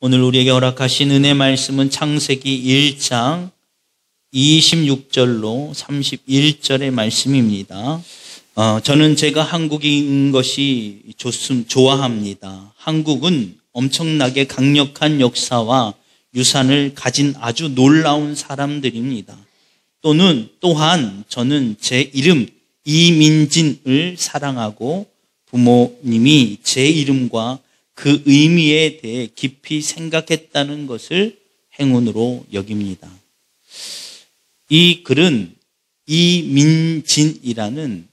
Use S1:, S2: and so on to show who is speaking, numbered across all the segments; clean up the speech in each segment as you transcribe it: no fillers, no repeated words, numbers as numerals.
S1: 오늘 우리에게 허락하신 은혜 말씀은 창세기 1장 26절로 31절의 말씀입니다. 저는 제가 한국인 것이 좋아합니다. 한국은 엄청나게 강력한 역사와 유산을 가진 아주 놀라운 사람들입니다. 또한 저는 제 이름 이민진을 사랑하고 부모님이 제 이름과 그 의미에 대해 깊이 생각했다는 것을 행운으로 여깁니다. 이 글은 이민진이라는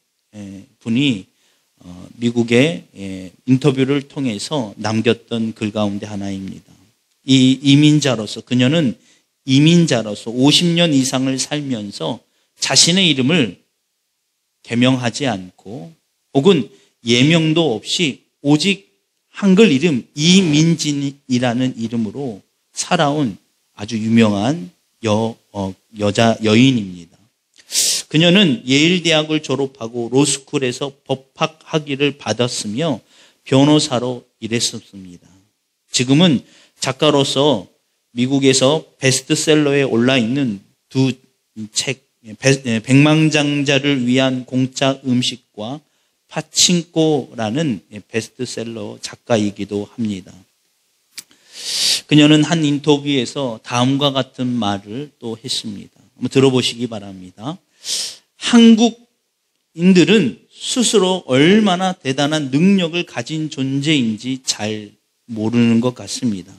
S1: 분이 미국의 인터뷰를 통해서 남겼던 글 가운데 하나입니다. 그녀는 이민자로서 50년 이상을 살면서 자신의 이름을 개명하지 않고 혹은 예명도 없이 오직 한글 이름 이민진이라는 이름으로 살아온 아주 유명한 여인입니다. 그녀는 예일대학을 졸업하고 로스쿨에서 법학 학위를 받았으며 변호사로 일했었습니다. 지금은 작가로서 미국에서 베스트셀러에 올라있는 두 책, 백망장자를 위한 공짜 음식과 파친코라는 베스트셀러 작가이기도 합니다. 그녀는 한 인터뷰에서 다음과 같은 말을 또 했습니다. 한번 들어보시기 바랍니다. 한국인들은 스스로 얼마나 대단한 능력을 가진 존재인지 잘 모르는 것 같습니다.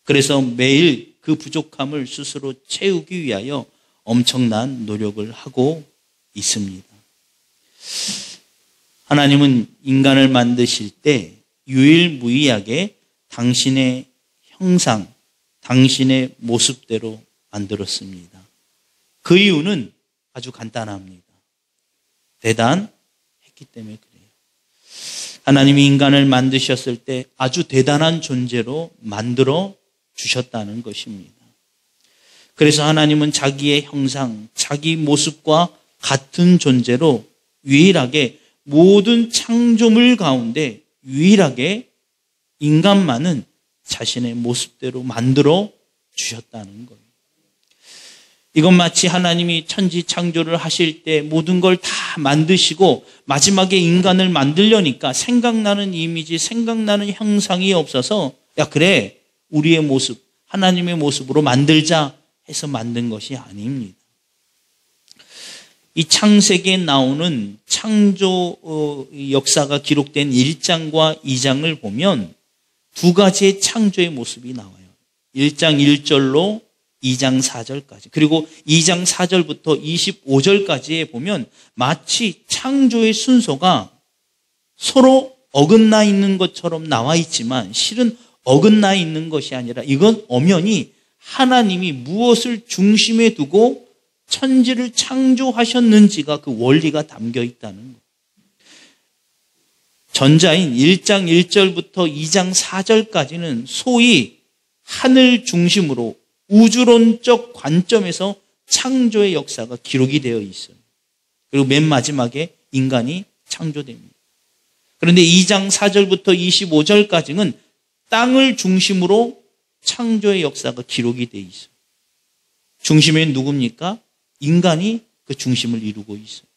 S1: 그래서 매일 그 부족함을 스스로 채우기 위하여 엄청난 노력을 하고 있습니다. 하나님은 인간을 만드실 때 유일무이하게 당신의 형상, 당신의 모습대로 만들었습니다. 그 이유는 아주 간단합니다. 대단했기 때문에 그래요. 하나님이 인간을 만드셨을 때 아주 대단한 존재로 만들어 주셨다는 것입니다. 그래서 하나님은 자기의 형상, 자기 모습과 같은 존재로 유일하게 모든 창조물 가운데 유일하게 인간만은 자신의 모습대로 만들어 주셨다는 거예요. 이건 마치 하나님이 천지 창조를 하실 때 모든 걸 다 만드시고 마지막에 인간을 만들려니까 생각나는 이미지, 생각나는 형상이 없어서 야 그래 우리의 모습, 하나님의 모습으로 만들자 해서 만든 것이 아닙니다. 이 창세기에 나오는 창조 역사가 기록된 1장과 2장을 보면 두 가지의 창조의 모습이 나와요. 1장 1절로 2장 4절까지 그리고 2장 4절부터 25절까지에 보면 마치 창조의 순서가 서로 어긋나 있는 것처럼 나와 있지만 실은 어긋나 있는 것이 아니라 이건 엄연히 하나님이 무엇을 중심에 두고 천지를 창조하셨는지가 그 원리가 담겨 있다는 거예요. 전자인 1장 1절부터 2장 4절까지는 소위 하늘 중심으로 우주론적 관점에서 창조의 역사가 기록이 되어 있어요. 그리고 맨 마지막에 인간이 창조됩니다. 그런데 2장 4절부터 25절까지는 땅을 중심으로 창조의 역사가 기록이 되어 있어요. 중심에 누굽니까? 인간이 그 중심을 이루고 있어요.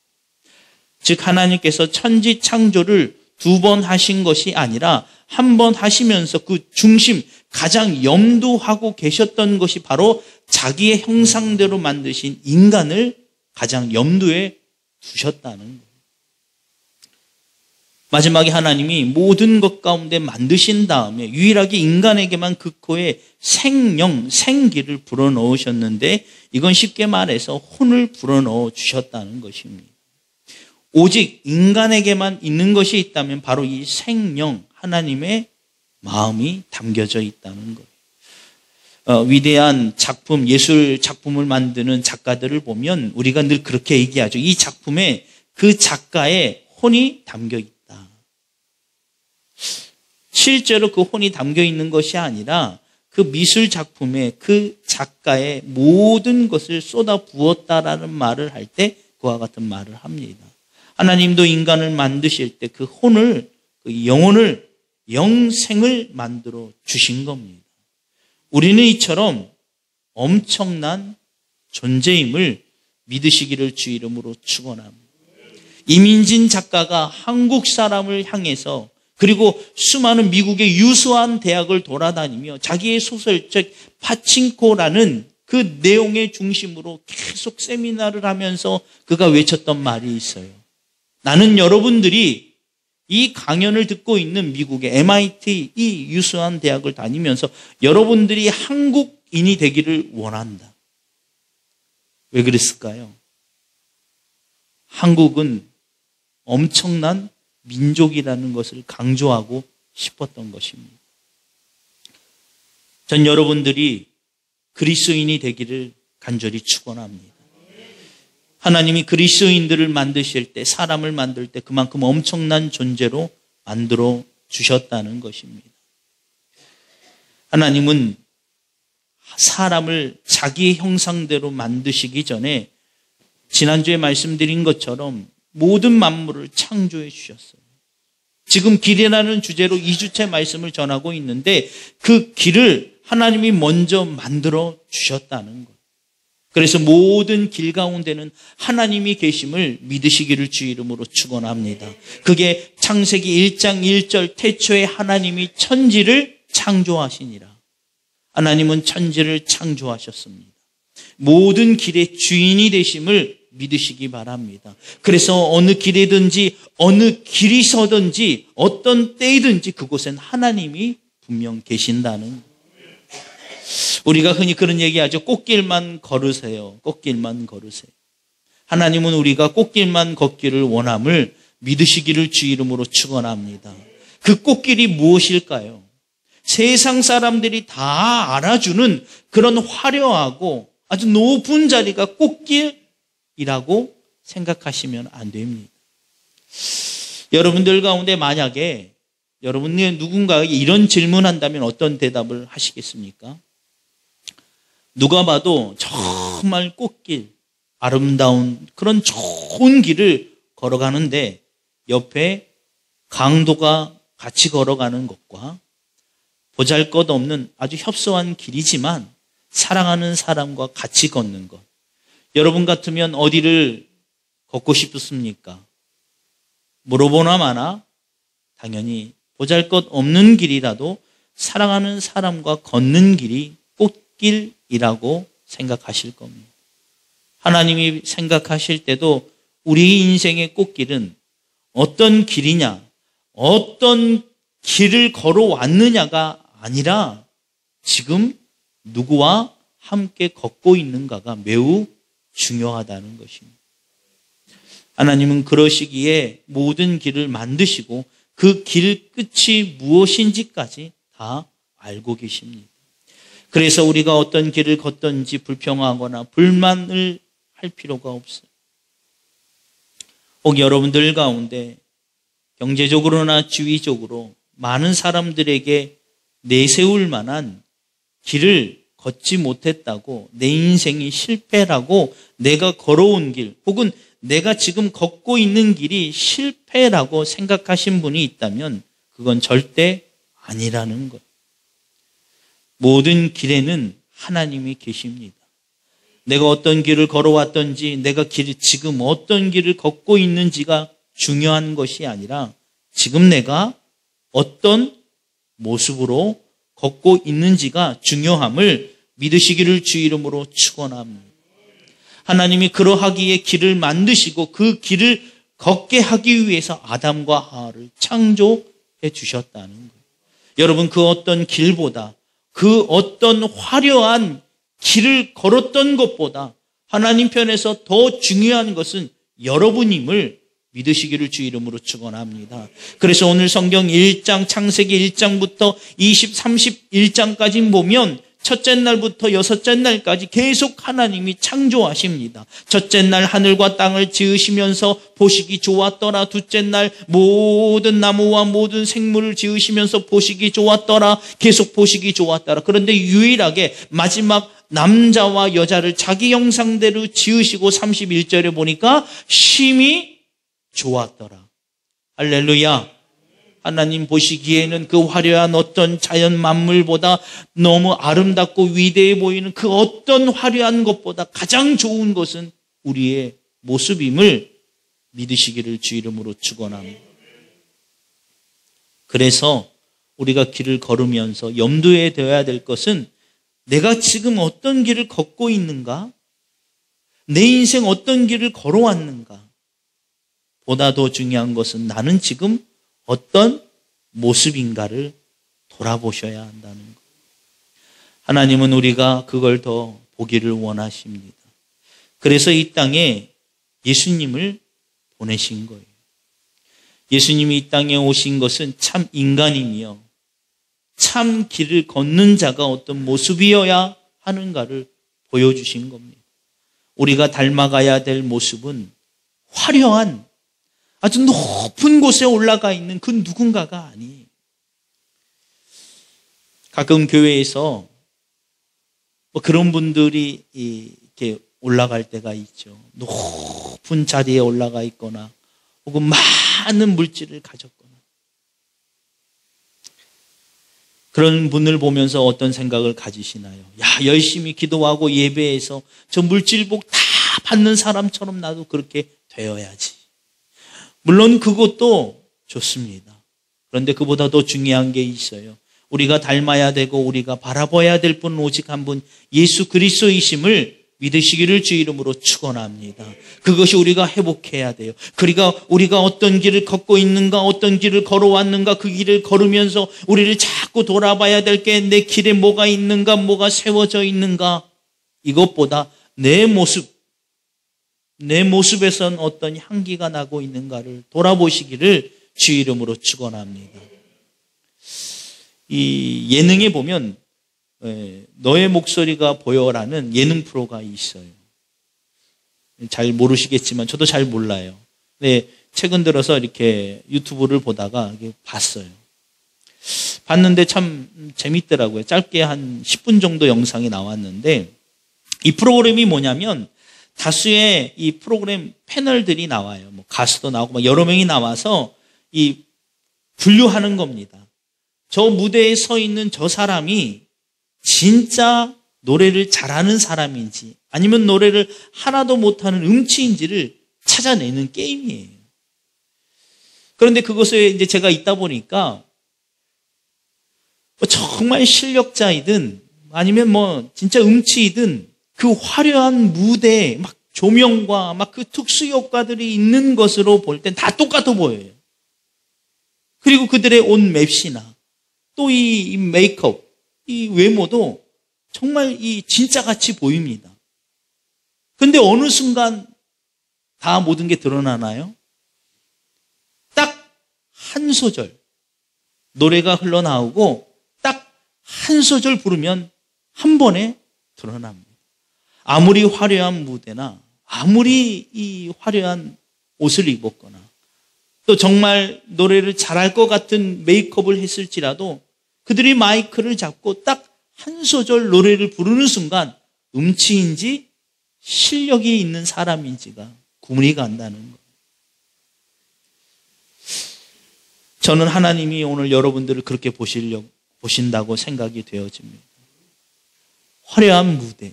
S1: 즉 하나님께서 천지 창조를 두 번 하신 것이 아니라 한 번 하시면서 그 중심, 가장 염두하고 계셨던 것이 바로 자기의 형상대로 만드신 인간을 가장 염두에 두셨다는 거예요. 마지막에 하나님이 모든 것 가운데 만드신 다음에 유일하게 인간에게만 그 코에 생령, 생기를 불어넣으셨는데 이건 쉽게 말해서 혼을 불어넣어 주셨다는 것입니다. 오직 인간에게만 있는 것이 있다면 바로 이 생령, 하나님의 마음이 담겨져 있다는 거예요. 위대한 작품, 예술 작품을 만드는 작가들을 보면 우리가 늘 그렇게 얘기하죠. 이 작품에 그 작가의 혼이 담겨 있다. 실제로 그 혼이 담겨 있는 것이 아니라 그 미술 작품에 그 작가의 모든 것을 쏟아 부었다라는 말을 할 때 그와 같은 말을 합니다. 하나님도 인간을 만드실 때 그 혼을, 그 영혼을, 영생을 만들어 주신 겁니다. 우리는 이처럼 엄청난 존재임을 믿으시기를 주 이름으로 축원합니다. 이민진 작가가 한국 사람을 향해서 그리고 수많은 미국의 유수한 대학을 돌아다니며 자기의 소설책 파친코라는 그 내용의 중심으로 계속 세미나를 하면서 그가 외쳤던 말이 있어요. 나는 여러분들이 이 강연을 듣고 있는 미국의 MIT 이 유수한 대학을 다니면서 여러분들이 한국인이 되기를 원한다. 왜 그랬을까요? 한국은 엄청난 민족이라는 것을 강조하고 싶었던 것입니다. 전 여러분들이 그리스도인이 되기를 간절히 축원합니다. 하나님이 그리스도인들을 만드실 때, 사람을 만들 때 그만큼 엄청난 존재로 만들어 주셨다는 것입니다. 하나님은 사람을 자기의 형상대로 만드시기 전에 지난주에 말씀드린 것처럼 모든 만물을 창조해 주셨어요. 지금 길이라는 주제로 2주째 말씀을 전하고 있는데 그 길을 하나님이 먼저 만들어 주셨다는 것. 그래서 모든 길 가운데는 하나님이 계심을 믿으시기를 주 이름으로 축원합니다. 그게 창세기 1장 1절 태초에 하나님이 천지를 창조하시니라. 하나님은 천지를 창조하셨습니다. 모든 길의 주인이 되심을 믿으시기 바랍니다. 그래서 어느 길이든지 어느 길이 서든지 어떤 때이든지 그곳엔 하나님이 분명 계신다는 것. 우리가 흔히 그런 얘기하죠. 꽃길만 걸으세요. 꽃길만 걸으세요. 하나님은 우리가 꽃길만 걷기를 원함을 믿으시기를 주 이름으로 축원합니다. 그 꽃길이 무엇일까요? 세상 사람들이 다 알아주는 그런 화려하고 아주 높은 자리가 꽃길이라고 생각하시면 안 됩니다. 여러분들 가운데 만약에 여러분이 누군가에게 이런 질문한다면 어떤 대답을 하시겠습니까? 누가 봐도 정말 꽃길, 아름다운 그런 좋은 길을 걸어가는데 옆에 강도가 같이 걸어가는 것과 보잘것없는 아주 협소한 길이지만 사랑하는 사람과 같이 걷는 것. 여러분 같으면 어디를 걷고 싶습니까? 물어보나 마나 당연히 보잘것없는 길이라도 사랑하는 사람과 걷는 길이 꽃길이라고 생각하실 겁니다. 하나님이 생각하실 때도 우리 인생의 꽃길은 어떤 길이냐, 어떤 길을 걸어왔느냐가 아니라 지금 누구와 함께 걷고 있는가가 매우 중요하다는 것입니다. 하나님은 그러시기에 모든 길을 만드시고 그 길 끝이 무엇인지까지 다 알고 계십니다. 그래서 우리가 어떤 길을 걷든지 불평하거나 불만을 할 필요가 없어요. 혹 여러분들 가운데 경제적으로나 지위적으로 많은 사람들에게 내세울 만한 길을 걷지 못했다고, 내 인생이 실패라고, 내가 걸어온 길 혹은 내가 지금 걷고 있는 길이 실패라고 생각하신 분이 있다면 그건 절대 아니라는 것. 모든 길에는 하나님이 계십니다. 내가 어떤 길을 걸어왔든지 내가 지금 어떤 길을 걷고 있는지가 중요한 것이 아니라 지금 내가 어떤 모습으로 걷고 있는지가 중요함을 믿으시기를 주 이름으로 축원합니다. 하나님이 그러하기에 길을 만드시고 그 길을 걷게 하기 위해서 아담과 하와를 창조해 주셨다는 거예요. 여러분, 그 어떤 길보다, 그 어떤 화려한 길을 걸었던 것보다 하나님 편에서 더 중요한 것은 여러분임을 믿으시기를 주 이름으로 축원합니다. 그래서 오늘 성경 1장 창세기 1장부터 31장까지 보면 첫째 날부터 여섯째 날까지 계속 하나님이 창조하십니다. 첫째 날 하늘과 땅을 지으시면서 보시기 좋았더라. 둘째 날 모든 나무와 모든 생물을 지으시면서 보시기 좋았더라. 계속 보시기 좋았더라. 그런데 유일하게 마지막 남자와 여자를 자기 형상대로 지으시고 31절에 보니까 심히 좋았더라. 할렐루야. 하나님 보시기에는 그 화려한 어떤 자연 만물보다 너무 아름답고 위대해 보이는 그 어떤 화려한 것보다 가장 좋은 것은 우리의 모습임을 믿으시기를 주 이름으로 축원합니다. 그래서 우리가 길을 걸으면서 염두에 둬야 될 것은 내가 지금 어떤 길을 걷고 있는가? 내 인생 어떤 길을 걸어왔는가? 보다 더 중요한 것은 나는 지금 어떤 모습인가를 돌아보셔야 한다는 것. 하나님은 우리가 그걸 더 보기를 원하십니다. 그래서 이 땅에 예수님을 보내신 거예요. 예수님이 이 땅에 오신 것은 참 인간이며 참 길을 걷는 자가 어떤 모습이어야 하는가를 보여주신 겁니다. 우리가 닮아가야 될 모습은 화려한 아주 높은 곳에 올라가 있는 그 누군가가 아니에요. 가끔 교회에서 그런 분들이 이렇게 올라갈 때가 있죠. 높은 자리에 올라가 있거나 혹은 많은 물질을 가졌거나 그런 분을 보면서 어떤 생각을 가지시나요? 야, 열심히 기도하고 예배해서 저 물질복 다 받는 사람처럼 나도 그렇게 되어야지. 물론 그것도 좋습니다. 그런데 그보다 더 중요한 게 있어요. 우리가 닮아야 되고 우리가 바라봐야 될 분은 오직 한 분 예수 그리스도이심을 믿으시기를 주 이름으로 축원합니다. 그것이 우리가 회복해야 돼요. 그러니까 우리가 어떤 길을 걷고 있는가, 어떤 길을 걸어왔는가, 그 길을 걸으면서 우리를 자꾸 돌아봐야 될 게 내 길에 뭐가 있는가, 뭐가 세워져 있는가. 이것보다 내 모습에선 어떤 향기가 나고 있는가를 돌아보시기를 주 이름으로 축원합니다. 이 예능에 보면 너의 목소리가 보여라는 예능 프로가 있어요. 잘 모르시겠지만 저도 잘 몰라요. 네, 최근 들어서 이렇게 유튜브를 보다가 봤어요. 봤는데 참 재밌더라고요. 짧게 한 10분 정도 영상이 나왔는데 이 프로그램이 뭐냐면 다수의 이 프로그램 패널들이 나와요. 뭐 가수도 나오고 막 여러 명이 나와서 이 분류하는 겁니다. 저 무대에 서 있는 저 사람이 진짜 노래를 잘하는 사람인지 아니면 노래를 하나도 못하는 음치인지를 찾아내는 게임이에요. 그런데 그것에 이제 제가 있다 보니까 정말 실력자이든 아니면 뭐 진짜 음치이든 그 화려한 무대에 막 조명과 막 그 특수 효과들이 있는 것으로 볼 땐 다 똑같아 보여요. 그리고 그들의 옷 맵시나 또 이 메이크업, 이 외모도 정말 이 진짜같이 보입니다. 근데 어느 순간 다 모든 게 드러나나요? 딱 한 소절 노래가 흘러나오고 딱 한 소절 부르면 한 번에 드러납니다. 아무리 화려한 무대나 아무리 이 화려한 옷을 입었거나 또 정말 노래를 잘할 것 같은 메이크업을 했을지라도 그들이 마이크를 잡고 딱 한 소절 노래를 부르는 순간 음치인지 실력이 있는 사람인지가 구분이 간다는 거예요. 저는 하나님이 오늘 여러분들을 그렇게 보신다고 생각이 되어집니다. 화려한 무대,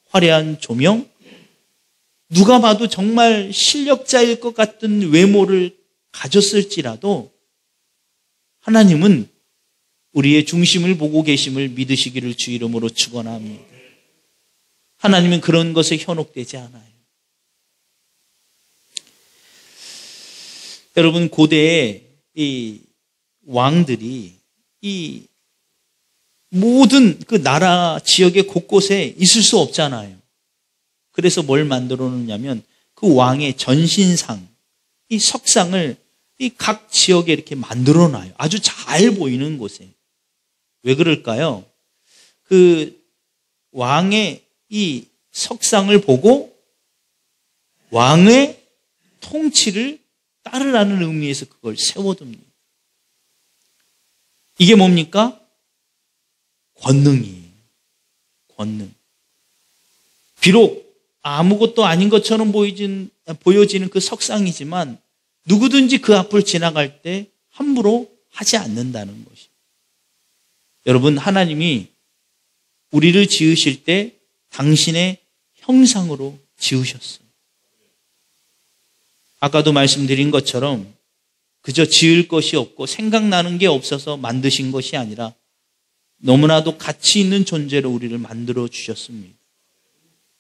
S1: 화려한 조명, 누가 봐도 정말 실력자일 것 같은 외모를 가졌을지라도 하나님은 우리의 중심을 보고 계심을 믿으시기를 주 이름으로 축원합니다. 하나님은 그런 것에 현혹되지 않아요. 여러분, 고대의 이 왕들이 이 모든 그 나라 지역의 곳곳에 있을 수 없잖아요. 그래서 뭘 만들어 놓냐면 그 왕의 전신상, 이 석상을 이 각 지역에 이렇게 만들어 놔요. 아주 잘 보이는 곳에. 왜 그럴까요? 그 왕의 이 석상을 보고 왕의 통치를 따르라는 의미에서 그걸 세워둡니다. 이게 뭡니까? 권능이에요. 권능. 비록 아무것도 아닌 것처럼 보여지는 그 석상이지만 누구든지 그 앞을 지나갈 때 함부로 하지 않는다는 것입니다. 여러분, 하나님이 우리를 지으실 때 당신의 형상으로 지으셨어요. 아까도 말씀드린 것처럼 그저 지을 것이 없고 생각나는 게 없어서 만드신 것이 아니라 너무나도 가치 있는 존재로 우리를 만들어 주셨습니다.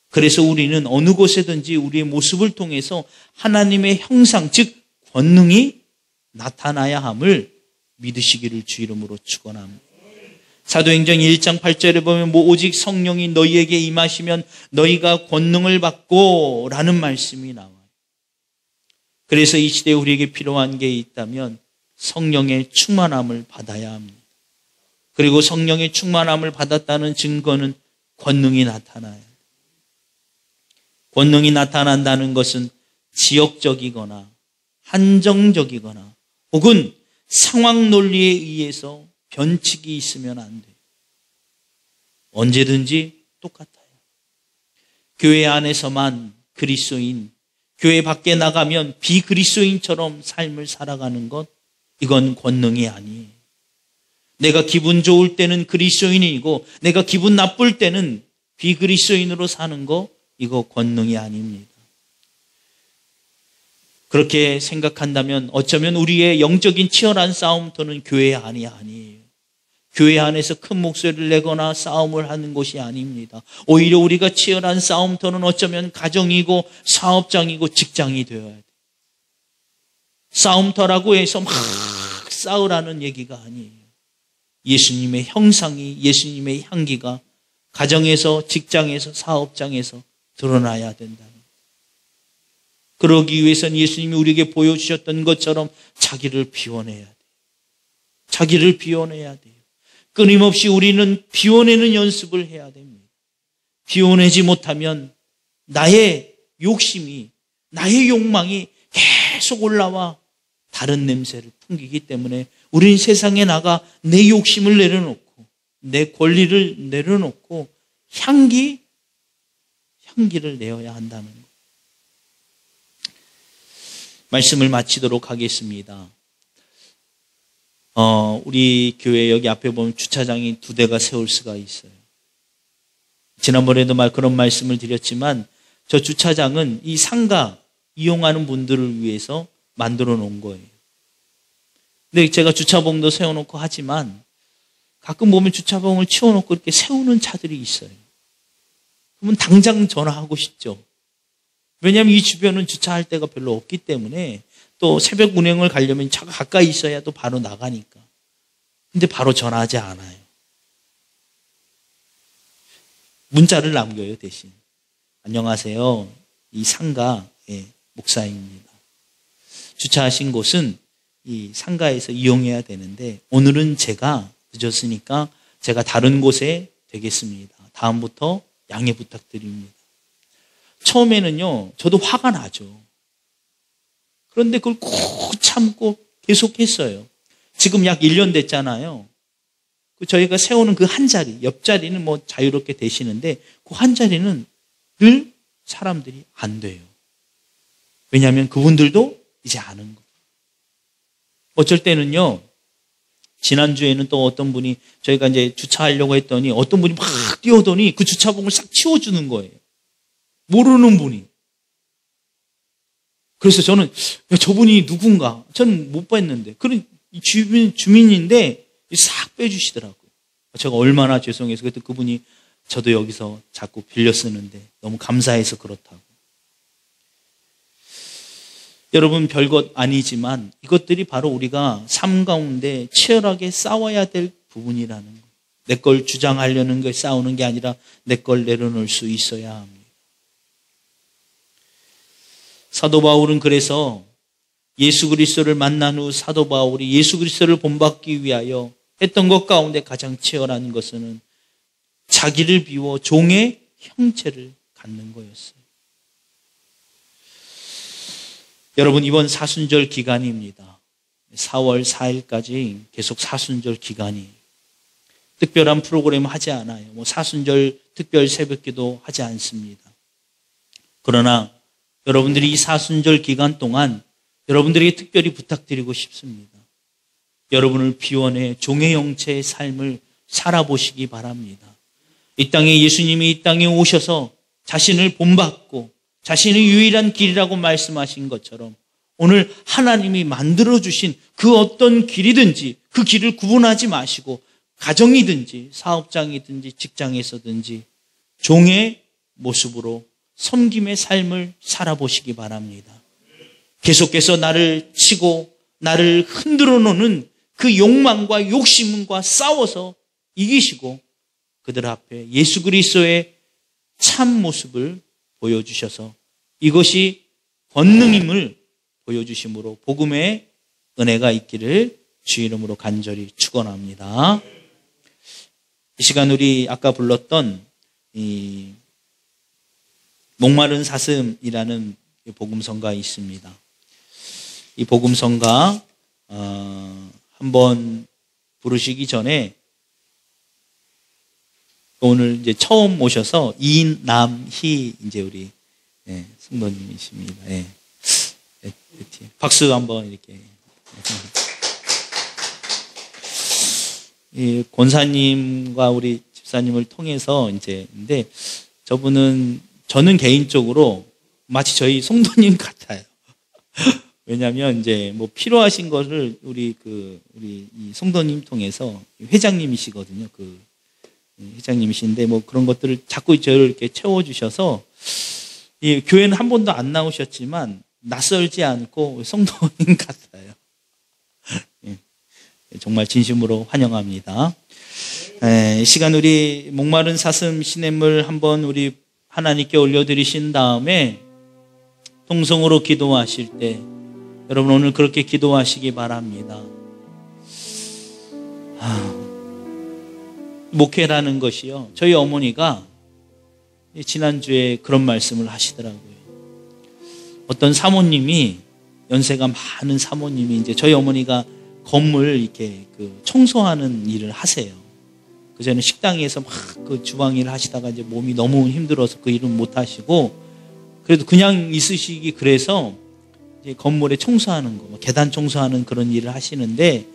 S1: 그래서 우리는 어느 곳에든지 우리의 모습을 통해서 하나님의 형상, 즉 권능이 나타나야 함을 믿으시기를 주 이름으로 축원합니다. 사도행전 1장 8절에 보면 오직 성령이 너희에게 임하시면 너희가 권능을 받고 라는 말씀이 나와요. 그래서 이 시대에 우리에게 필요한 게 있다면 성령의 충만함을 받아야 합니다. 그리고 성령의 충만함을 받았다는 증거는 권능이 나타나요. 권능이 나타난다는 것은 지역적이거나 한정적이거나 혹은 상황 논리에 의해서 변칙이 있으면 안 돼요. 언제든지 똑같아요. 교회 안에서만 그리스도인, 교회 밖에 나가면 비그리스도인처럼 삶을 살아가는 것, 이건 권능이 아니에요. 내가 기분 좋을 때는 그리스도인이고 내가 기분 나쁠 때는 비그리스도인으로 사는 거, 이거 권능이 아닙니다. 그렇게 생각한다면 어쩌면 우리의 영적인 치열한 싸움터는 교회 안이 아니에요. 교회 안에서 큰 목소리를 내거나 싸움을 하는 것이 아닙니다. 오히려 우리가 치열한 싸움터는 어쩌면 가정이고 사업장이고 직장이 되어야 돼요. 싸움터라고 해서 막 싸우라는 얘기가 아니에요. 예수님의 형상이, 예수님의 향기가 가정에서, 직장에서, 사업장에서 드러나야 된다. 그러기 위해서는 예수님이 우리에게 보여주셨던 것처럼 자기를 비워내야 돼요. 자기를 비워내야 돼요. 끊임없이 우리는 비워내는 연습을 해야 됩니다. 비워내지 못하면 나의 욕심이, 나의 욕망이 계속 올라와 다른 냄새를 풍기기 때문에 우리는 세상에 나가 내 욕심을 내려놓고 내 권리를 내려놓고 향기를 내어야 한다는 것. 말씀을 마치도록 하겠습니다. 우리 교회 여기 앞에 보면 주차장이 2대가 세울 수가 있어요. 지난번에도 그런 말씀을 드렸지만 저 주차장은 이 상가 이용하는 분들을 위해서 만들어 놓은 거예요. 근데 제가 주차봉도 세워놓고 하지만 가끔 보면 주차봉을 치워놓고 이렇게 세우는 차들이 있어요. 그러면 당장 전화하고 싶죠. 왜냐하면 이 주변은 주차할 데가 별로 없기 때문에 또 새벽 운행을 가려면 차가 가까이 있어야 또 바로 나가니까. 근데 바로 전화하지 않아요. 문자를 남겨요, 대신. 안녕하세요. 이 상가 목사입니다. 주차하신 곳은 이 상가에서 이용해야 되는데 오늘은 제가 늦었으니까 제가 다른 곳에 되겠습니다. 다음부터 양해 부탁드립니다. 처음에는요, 저도 화가 나죠. 그런데 그걸 꼭 참고 계속했어요. 지금 약 1년 됐잖아요. 저희가 세우는 그 한 자리, 옆자리는 자유롭게 되시는데 그 한 자리는 늘 사람들이 안 돼요. 왜냐하면 그분들도 이제 아는 거예요. 어쩔 때는요, 지난주에는 또 어떤 분이 저희가 이제 주차하려고 했더니 어떤 분이 막 뛰어오더니 그 주차봉을 싹 치워주는 거예요. 모르는 분이. 그래서 저는 저분이 누군가 저는 못 봤는데 그런 주민인데 싹 빼주시더라고요. 제가 얼마나 죄송해서 그때 그분이 저도 여기서 자꾸 빌려 쓰는데 너무 감사해서 그렇다고. 여러분, 별것 아니지만 이것들이 바로 우리가 삶 가운데 치열하게 싸워야 될 부분이라는 거예요. 내 걸 주장하려는 게 싸우는 게 아니라 내 걸 내려놓을 수 있어야 합니다. 사도 바울은 그래서 예수 그리스도를 만난 후 사도 바울이 예수 그리스도를 본받기 위하여 했던 것 가운데 가장 치열한 것은 자기를 비워 종의 형체를 갖는 거였어요. 여러분, 이번 사순절 기간입니다. 4월 4일까지 계속 사순절 기간이 특별한 프로그램 하지 않아요. 사순절 특별 새벽기도 하지 않습니다. 그러나 여러분들이 이 사순절 기간 동안 여러분들에게 특별히 부탁드리고 싶습니다. 여러분을 비워내 종의 형체의 삶을 살아보시기 바랍니다. 이 땅에 예수님이 이 땅에 오셔서 자신을 본받고 자신의 유일한 길이라고 말씀하신 것처럼 오늘 하나님이 만들어주신 그 어떤 길이든지 그 길을 구분하지 마시고 가정이든지 사업장이든지 직장에서든지 종의 모습으로 섬김의 삶을 살아보시기 바랍니다. 계속해서 나를 치고 나를 흔들어 놓는 그 욕망과 욕심과 싸워서 이기시고 그들 앞에 예수 그리스도의 참 모습을 보여주셔서 이것이 권능임을 보여주심으로 복음의 은혜가 있기를 주 이름으로 간절히 축원합니다. 이 시간 우리 아까 불렀던 이 목마른 사슴이라는 복음성가 있습니다. 이 복음성가 한번 부르시기 전에 오늘 이제 처음 오셔서 이남희 이제 우리 성도님이십니다. 박수 한번 이렇게. 이 권사님과 우리 집사님을 통해서 근데 저는 개인적으로 마치 저희 성도님 같아요. 왜냐하면 이제 뭐 필요하신 것을 우리 이 성도님 통해서 회장님이시거든요. 회장님이신데 뭐 그런 것들을 자꾸 저를 이렇게 채워주셔서 이 교회는 한 번도 안 나오셨지만 낯설지 않고 성도님 같아요. 정말 진심으로 환영합니다. 이 시간 우리 목마른 사슴 시냇물 한번 우리 하나님께 올려드리신 다음에 통성으로 기도하실 때 여러분 오늘 그렇게 기도하시기 바랍니다. 목회라는 것이요. 저희 어머니가 지난주에 그런 말씀을 하시더라고요. 어떤 사모님이 연세가 많은 사모님이 이제 저희 어머니가 건물 이렇게 청소하는 일을 하세요. 그전에 식당에서 막 그 주방 일을 하시다가 이제 몸이 너무 힘들어서 그 일은 못 하시고 그래도 그냥 있으시기 그래서 이제 건물에 청소하는 거, 계단 청소하는 그런 일을 하시는데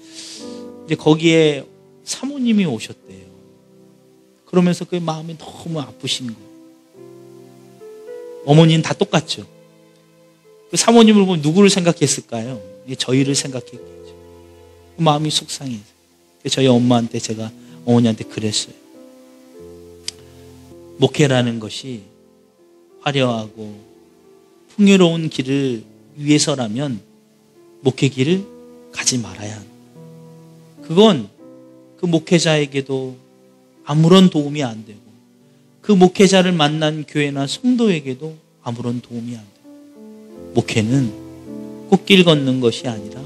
S1: 이제 거기에 사모님이 오셨대요. 그러면서 그 마음이 너무 아프신 거예요. 어머니는 다 똑같죠. 그 사모님을 보면 누구를 생각했을까요? 저희를 생각했겠죠. 그 마음이 속상해서 저희 엄마한테 제가 어머니한테 그랬어요. 목회라는 것이 화려하고 풍요로운 길을 위해서라면 목회 길을 가지 말아야 한다. 그건 그 목회자에게도 아무런 도움이 안 되고 그 목회자를 만난 교회나 성도에게도 아무런 도움이 안 돼요. 목회는 꽃길 걷는 것이 아니라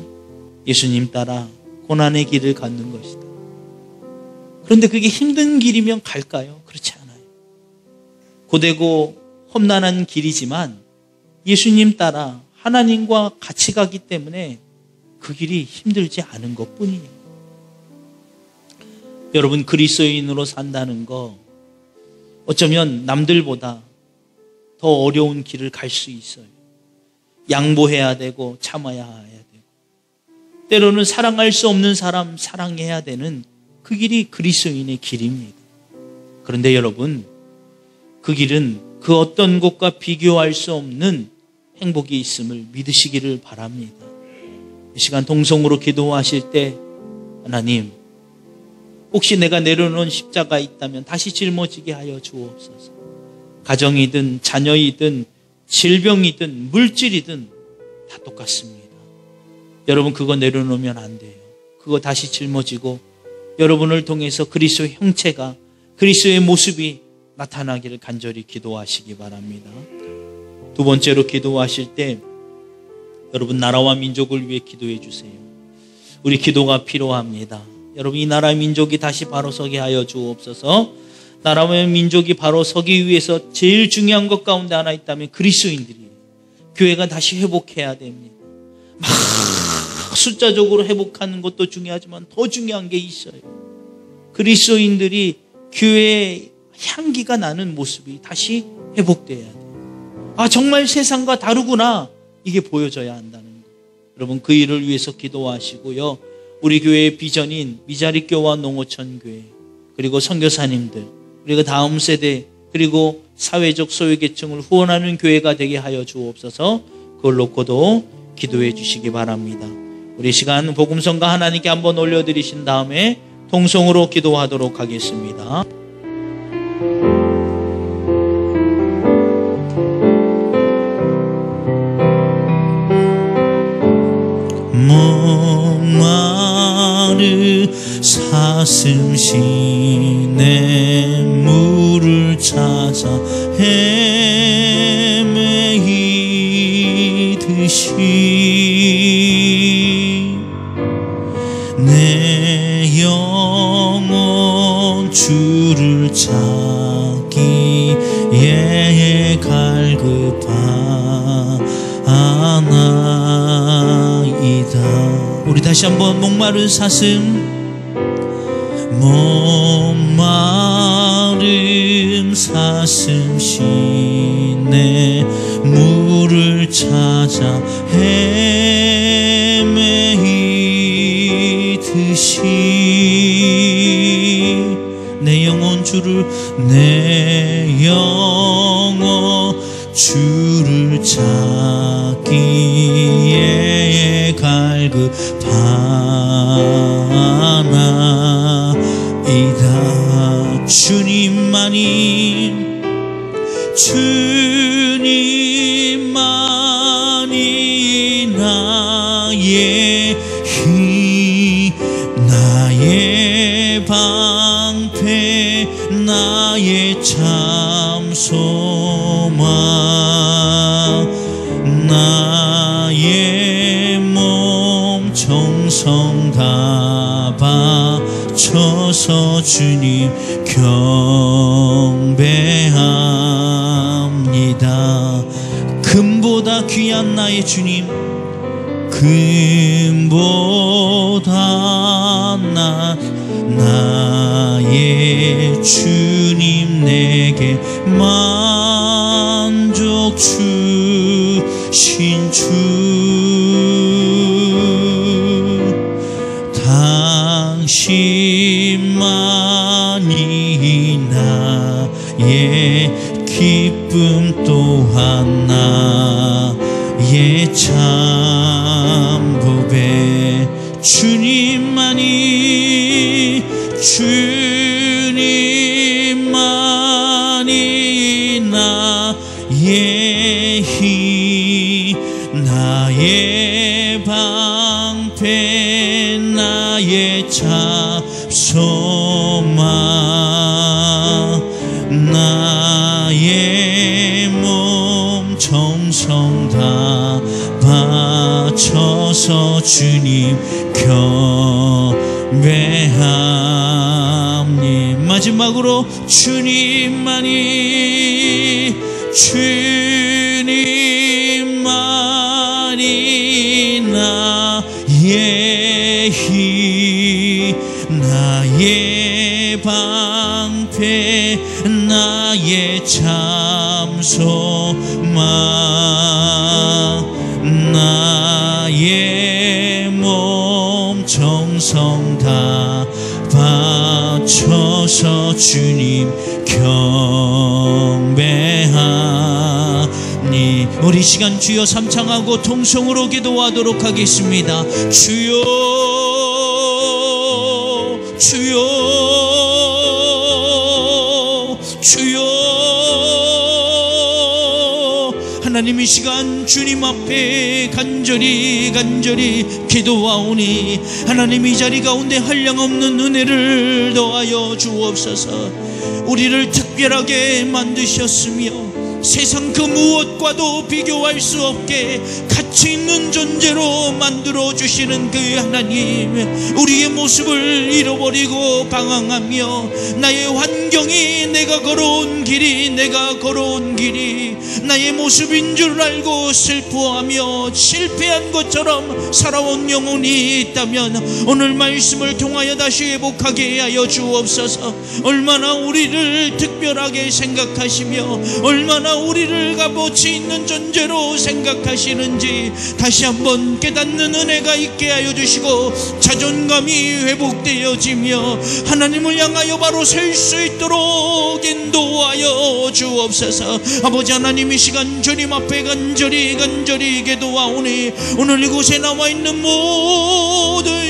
S1: 예수님 따라 고난의 길을 걷는 것이다. 그런데 그게 힘든 길이면 갈까요? 그렇지 않아요. 고되고 험난한 길이지만 예수님 따라 하나님과 같이 가기 때문에 그 길이 힘들지 않은 것뿐이에요. 여러분 그리스도인으로 산다는 거 어쩌면 남들보다 더 어려운 길을 갈 수 있어요. 양보해야 되고 참아야 해야 되고 때로는 사랑할 수 없는 사람 사랑해야 되는 그 길이 그리스도인의 길입니다. 그런데 여러분 그 길은 그 어떤 곳과 비교할 수 없는 행복이 있음을 믿으시기를 바랍니다. 이 시간 동성으로 기도하실 때 하나님 혹시 내가 내려놓은 십자가 있다면 다시 짊어지게 하여 주옵소서. 가정이든 자녀이든 질병이든 물질이든 다 똑같습니다. 여러분 그거 내려놓으면 안 돼요. 그거 다시 짊어지고 여러분을 통해서 그리스도의 형체가 그리스도의 모습이 나타나기를 간절히 기도하시기 바랍니다. 두 번째로 기도하실 때 여러분 나라와 민족을 위해 기도해 주세요. 우리 기도가 필요합니다. 여러분 이 나라 민족이 다시 바로 서게 하여 주옵소서. 나라와 민족이 바로 서기 위해서 제일 중요한 것 가운데 하나 있다면 그리스도인들이에요. 교회가 다시 회복해야 됩니다. 막 숫자적으로 회복하는 것도 중요하지만 더 중요한 게 있어요. 그리스도인들이 교회의 향기가 나는 모습이 다시 회복돼야 돼요. 정말 세상과 다르구나 이게 보여져야 한다는 거. 여러분 그 일을 위해서 기도하시고요. 우리 교회의 비전인 미자리교와 농어촌 교회, 그리고 선교사님들, 그리고 다음 세대, 그리고 사회적 소외계층을 후원하는 교회가 되게 하여 주옵소서. 그걸 놓고도 기도해 주시기 바랍니다. 우리 시간 복음성가 하나님께 한번 올려드리신 다음에 통성으로 기도하도록 하겠습니다.
S2: 목마른 사슴 시내 물을 찾아 헤매이듯이 내 영혼 주를 찾기에 갈급하나이다. 우리 다시 한번 목마른 사슴, 목마른 사슴 시내 물을 찾아 헤매이듯이 내 영혼 주를 찾기에 갈급하나이다. 주님만이 나의 힘, 나의 방패, 나의 참 소망, 나의 몸 정성 다 바쳐서 주님 경배합니다. 금보다 귀한 나의 주님, 금보다 나의 주님 내게 만족 주신 주, 당신만이 나의 기쁨 또한 나의 참 보배. 주님만이 나의 힘, 나의 방패, 나의 참 소망, 나의 몸 정성 다 바쳐서 주님 경배합니다. 마지막으로 주님만이 나의 힘, 나의 방패, 나의 참 소망, 나의 몸 정성 다 바쳐서 주님 경배하니. 우리 시간 주여 삼창하고 통성으로 기도하도록 하겠습니다. 주여, 주여, 주여. 하나님, 이 시간 주님 앞에 간절히 기도하오니 하나님, 이 자리 가운데 한량없는 은혜를 더하여 주옵소서. 우리를 특별하게 만드셨으며 세상 그 무엇과도 비교할 수 없게 가치 있는 존재로 만들어 주시는 그 하나님, 우리의 모습을 잃어버리고 방황하며 나의 환경이 내가 내가 걸어온 길이 나의 모습인 줄 알고 슬퍼하며 실패한 것처럼 살아온 영혼이 있다면 오늘 말씀을 통하여 다시 회복하게 하여 주옵소서. 얼마나 우리를 특별하게 생각하시며 얼마나 우리를 값어치 있는 존재로 생각하시는지 다시 한번 깨닫는 은혜가 있게 하여 주시고 자존감이 회복되어지며 하나님을 향하여 바로 설 수 있도록 인도하여 주옵소서. 아버지 하나님, 이 시간 주님 앞에 간절히 기도하오니 오늘 이곳에 나와 있는 모든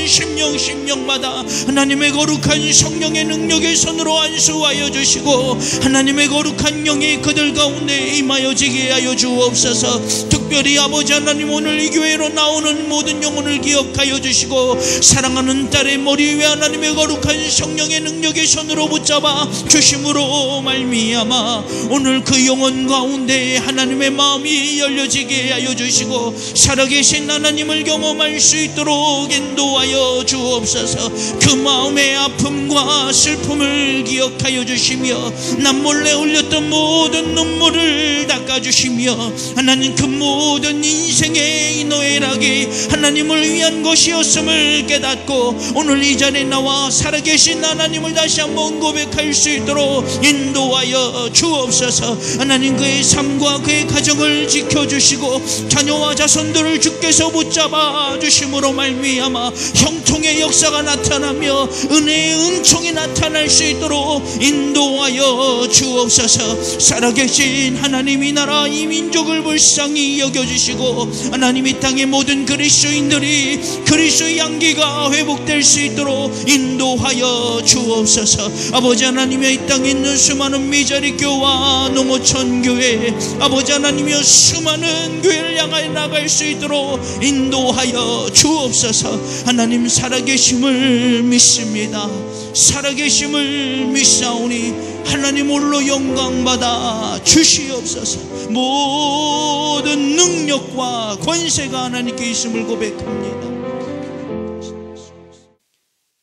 S2: 심령마다 하나님의 거룩한 성령의 능력의 손으로 안수하여 주시고 하나님의 거룩한 영이 그들 가운데 임하여지게 하여 주옵소서. 특별히 아버지 하나님, 오늘 이 교회로 나오는 모든 영혼을 기억하여 주시고 사랑하는 딸의 머리 위에 하나님의 거룩한 성령의 능력의 손으로 붙잡아 주심으로 말미암아 오늘 그 영혼 가운데 하나님의 마음이 열려지게 하여 주시고 살아계신 하나님을 경험할 수 있도록 인도하여 주옵소서. 그 마음의 아픔과 슬픔을 기억하여 주시며 남몰래 흘렸던 모든 눈물을 닦아주시며 하나님, 그 모든 인생의 노예락이 하나님을 위한 것이었음을 깨닫고 오늘 이 자리에 나와 살아계신 하나님을 다시 한번 고백할 수 있도록 인도하여 주옵소서. 하나님, 그의 삶과 그의 가정을 지켜주시고 자녀와 자손들을 주께서 붙잡아 주심으로 말미암아 형통의 역사가 나타나며 은혜의 은총이 나타날 수 있도록 인도하여 주옵소서. 살아계신 하나님, 이 나라 이 민족을 불쌍히 여겨주시고 하나님, 이 땅의 모든 그리스도인들이 그리스도의 향기가 회복될 수 있도록 인도하여 주옵소서. 아버지 하나님의 이 땅에 있는 수많은 미자리 교와 농어촌 교회, 아버지 하나님이여 수많은 교회를 향하여 나갈 수 있도록 인도하여 주옵소서. 하나님, 살아계심을 믿습니다. 살아계심을 믿사오니 하나님 홀로 영광받아 주시옵소서. 모든 능력과 권세가 하나님께 있음을 고백합니다.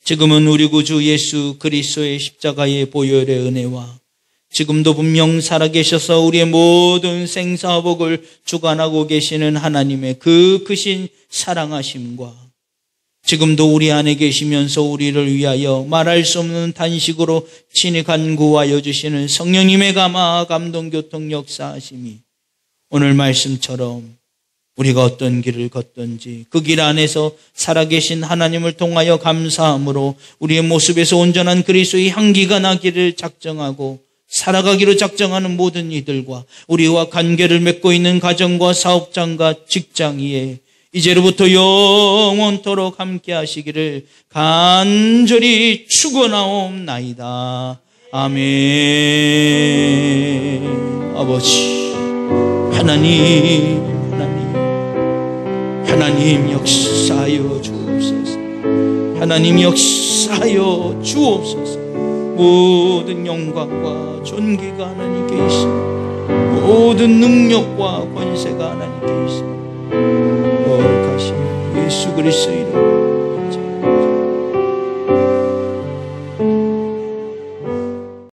S1: 지금은 우리 구주 예수 그리스도의 십자가의 보혈의 은혜와 지금도 분명 살아계셔서 우리의 모든 생사복을 주관하고 계시는 하나님의 그 크신 사랑하심과 지금도 우리 안에 계시면서 우리를 위하여 말할 수 없는 단식으로 친히 간구하여 주시는 성령님의 감화 감동 교통 역사하심이 오늘 말씀처럼 우리가 어떤 길을 걷든지 그 길 안에서 살아계신 하나님을 통하여 감사함으로 우리의 모습에서 온전한 그리스도의 향기가 나기를 작정하고 살아가기로 작정하는 모든 이들과 우리와 관계를 맺고 있는 가정과 사업장과 직장위에 이제로부터 영원토록 함께 하시기를 간절히 축원하옵나이다. 아멘. 아버지 하나님 역사하여 주옵소서. 하나님 역사하여 주옵소서. 모든 영광과 존귀가 하나님께 있습니다. 모든 능력과 권세가 하나님께 있습니다. 거룩하신 예수 그리스도의